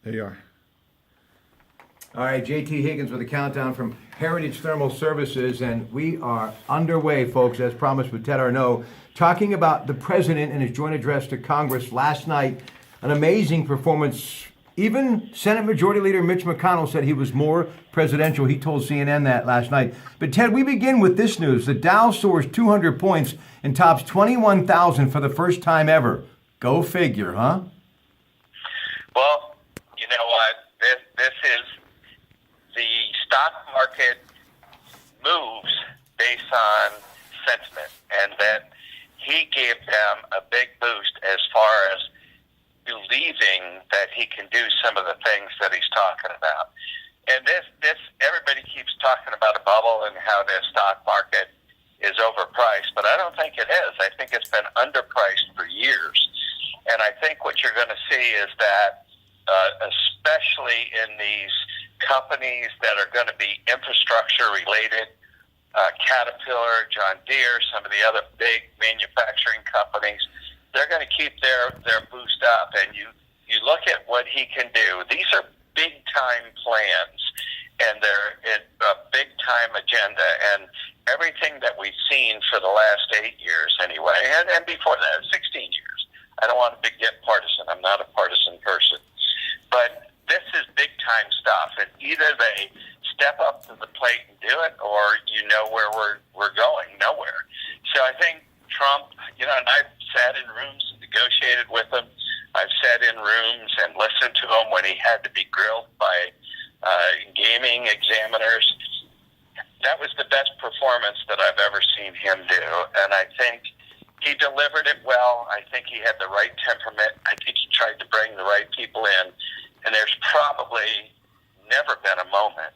There you are. All right, JT Higgins with a countdown from Heritage Thermal Services, and we are underway, folks, as promised with Ted Arnaud, talking about the president and his joint address to Congress last night. An amazing performance. Even Senate Majority Leader Mitch McConnell said he was more presidential. He told CNN that last night. But Ted, we begin with this news. The Dow soars 200 points and tops 21,000 for the first time ever. Go figure, huh? Well, you know what? This is the stock market moves based on sentiment, and that he gave them a big boost as far as believing that he can do some of the things that he's talking about. And this everybody keeps talking about a bubble and how the stock market is overpriced, but I don't think it is. I think it's been underpriced for years. And I think what you're going to see is that, especially in these companies that are going to be infrastructure related, Caterpillar, John Deere, some of the other big manufacturing companies, they're going to keep their boost up. And you look at what he can do. These are big time plans, and they're a big time agenda. And everything that we've seen for the last 8 years anyway, and before that, 16 years. I don't want to get partisan. I'm not a partisan person. But this is big time stuff. And either they step up to the plate and do it, or you know where we're going, nowhere. So I think Trump, and I've sat in rooms and negotiated with him. I've sat in rooms and listened to him when he had to be grilled by gaming examiners. That was the best performance that I've ever seen him do. And I think he delivered it well. I think he had the right temperament. I think he tried to bring the right people in. And there's probably never been a moment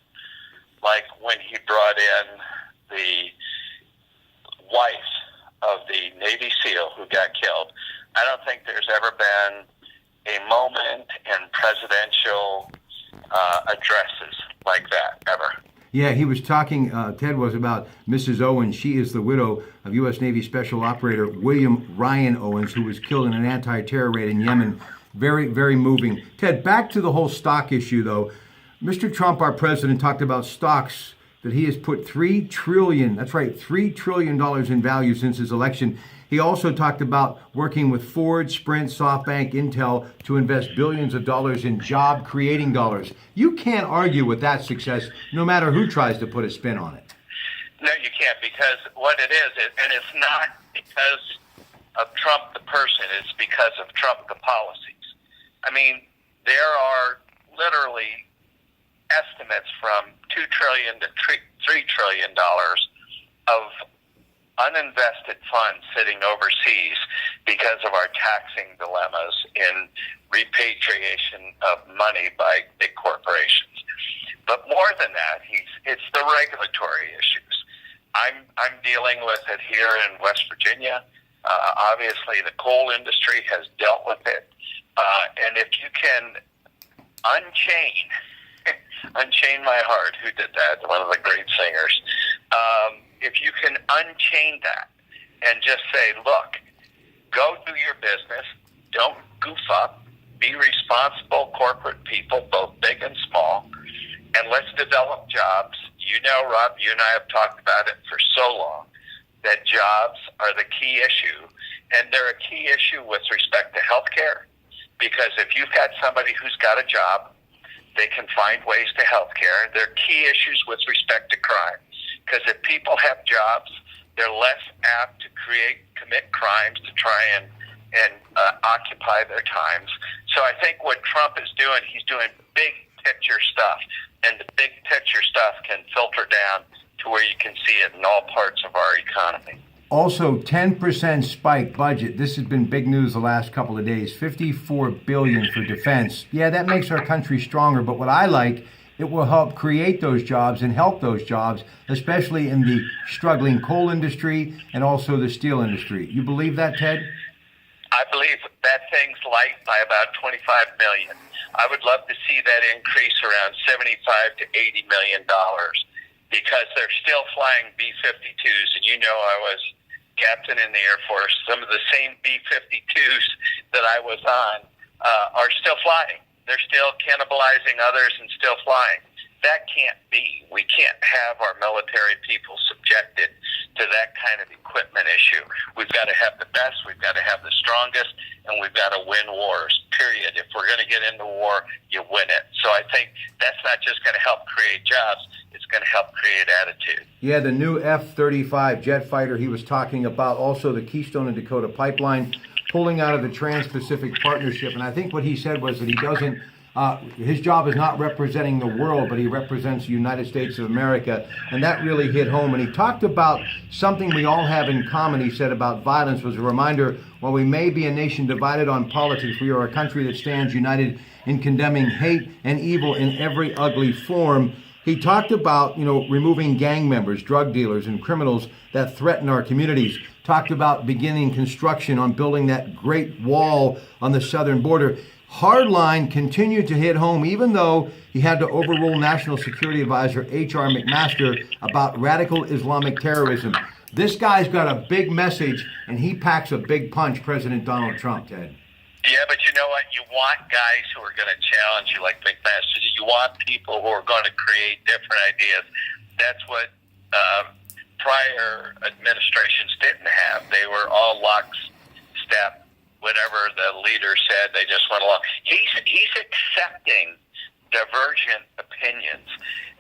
like when he brought in the wife of the Navy SEAL who got killed. I don't think there's ever been a moment in presidential addresses like that, ever. Yeah, he was talking, Ted was, about Mrs. Owens. She is the widow of U.S. Navy Special Operator William Ryan Owens, who was killed in an anti-terror raid in Yemen. Very, very moving. Ted, back to the whole stock issue, though. Mr. Trump, our president, talked about stocks that he has put $3 trillion, that's right, $3 trillion in value since his election. He also talked about working with Ford, Sprint, SoftBank, Intel to invest billions of dollars in job-creating dollars. You can't argue with that success, no matter who tries to put a spin on it. No, you can't, because what it is, and it's not because of Trump the person, it's because of Trump the policies. I mean, there are literally estimates from $2 trillion to $3 trillion of uninvested funds sitting overseas because of our taxing dilemmas in repatriation of money by big corporations. But more than that, it's the regulatory issues. I'm dealing with it here in West Virginia. Obviously, the coal industry has dealt with it. And if you can Unchain My Heart, who did that, one of the great singers, if you can unchain that and just say, look, go do your business, don't goof up, be responsible corporate people, both big and small, and let's develop jobs. You know, Rob, you and I have talked about it for so long, that jobs are the key issue, and they're a key issue with respect to healthcare, because if you've got somebody who's got a job, they can find ways to healthcare. They're key issues with respect to crime, because if people have jobs, they're less apt to commit crimes to try and occupy their times. So I think what Trump is doing, he's doing big picture stuff, and the big picture stuff can filter down to where you can see it in all parts of our economy. Also, 10% spike budget. This has been big news the last couple of days. $54 billion for defense. Yeah, that makes our country stronger, but what I like, it will help create those jobs and help those jobs, especially in the struggling coal industry and also the steel industry. You believe that, Ted? I believe that thing's light by about $25 million. I would love to see that increase around $75 to $80 million, because they're still flying B-52s, and you know I was captain in the Air Force. Some of the same B-52s that I was on are still flying. they're still cannibalizing others and still flying. That can't be. We can't have our military people subjected to that kind of equipment issue. We've got to have the best, we've got to have the strongest, and we've got to win wars, period. If we're going to get into war, you win it. So I think that's not just going to help create jobs, it's going to help create attitude. Yeah, the new F-35 jet fighter he was talking about, also the Keystone and Dakota Pipeline, pulling out of the Trans-Pacific Partnership. And I think what he said was that he doesn't, his job is not representing the world, but he represents the United States of America. And that really hit home. And he talked about something we all have in common, he said, about violence, was a reminder, while we may be a nation divided on politics, we are a country that stands united in condemning hate and evil in every ugly form. He talked about, removing gang members, drug dealers, and criminals that threaten our communities. Talked about beginning construction on building that great wall on the southern border. Hardline continued to hit home, even though he had to overrule National Security Advisor H.R. McMaster about radical Islamic terrorism. This guy's got a big message, and he packs a big punch, President Donald Trump, Ted. Yeah, but you know what? You want guys who are going to challenge you like McMaster. You want people who are going to create different ideas. That's what prior administrations didn't have. They were all lockstep. Whatever the leader said, they just went along. He's accepting divergent opinions.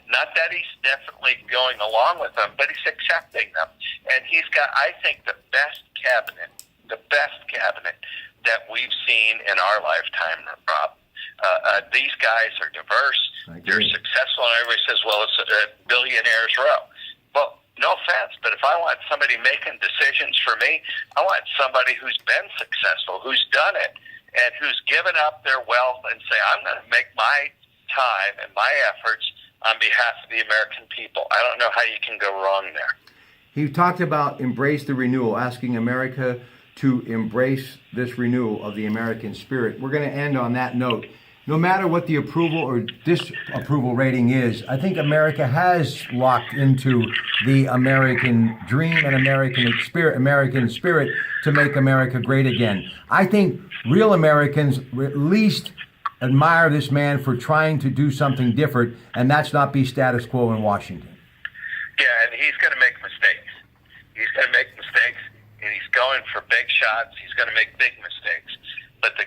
Not that he's definitely going along with them, but he's accepting them. And he's got, I think, the best cabinet that we've seen in our lifetime, Rob. These guys are diverse. They're successful, and everybody says, well, it's a billionaire's row. Well, no offense, but if I want somebody making decisions for me, I want somebody who's been successful, who's done it, and who's given up their wealth and say, I'm going to make my time and my efforts on behalf of the American people. I don't know how you can go wrong there. He talked about embrace the renewal, asking America to embrace this renewal of the American spirit. We're going to end on that note. No matter what the approval or disapproval rating is, I think America has locked into the American dream and American spirit to make America great again. I think real Americans at least admire this man for trying to do something different, and that's not be status quo in Washington. Yeah, and he's going to make mistakes. He's going to make mistakes, and he's going for big shots. He's going to make big mistakes. But the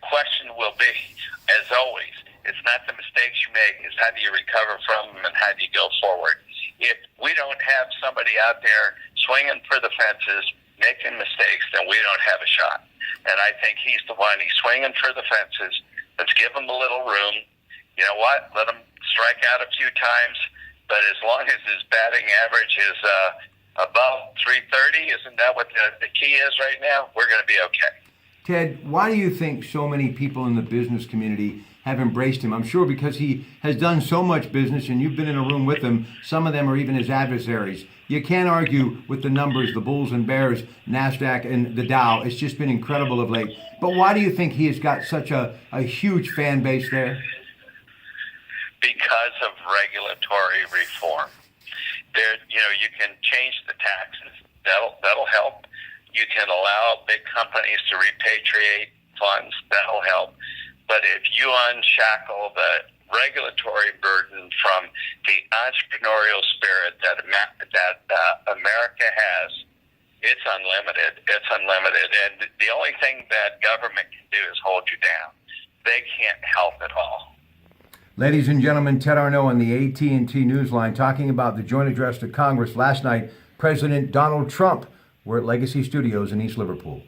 question will be, as always, it's not the mistakes you make, it's how do you recover from them and how do you go forward. If we don't have somebody out there swinging for the fences, making mistakes, then we don't have a shot. And I think he's the one. He's swinging for the fences. Let's give him a little room. You know what? Let him strike out a few times. But as long as his batting average is above 330, isn't that what the key is right now? We're going to be okay. Ted, why do you think so many people in the business community have embraced him? I'm sure because he has done so much business, and you've been in a room with him. Some of them are even his adversaries. You can't argue with the numbers, the Bulls and Bears, NASDAQ, and the Dow. It's just been incredible of late. But why do you think he has got such a huge fan base there? Because of regulatory reform. You can change the taxes. That'll help. You can allow big companies to repatriate funds. That'll help. But if you unshackle the regulatory burden from the entrepreneurial spirit that America has, it's unlimited. It's unlimited. And the only thing that government can do is hold you down. They can't help at all. Ladies and gentlemen, Ted Arnaud on the AT&T Newsline talking about the joint address to Congress last night. President Donald Trump. We're at Legacy Studios in East Liverpool.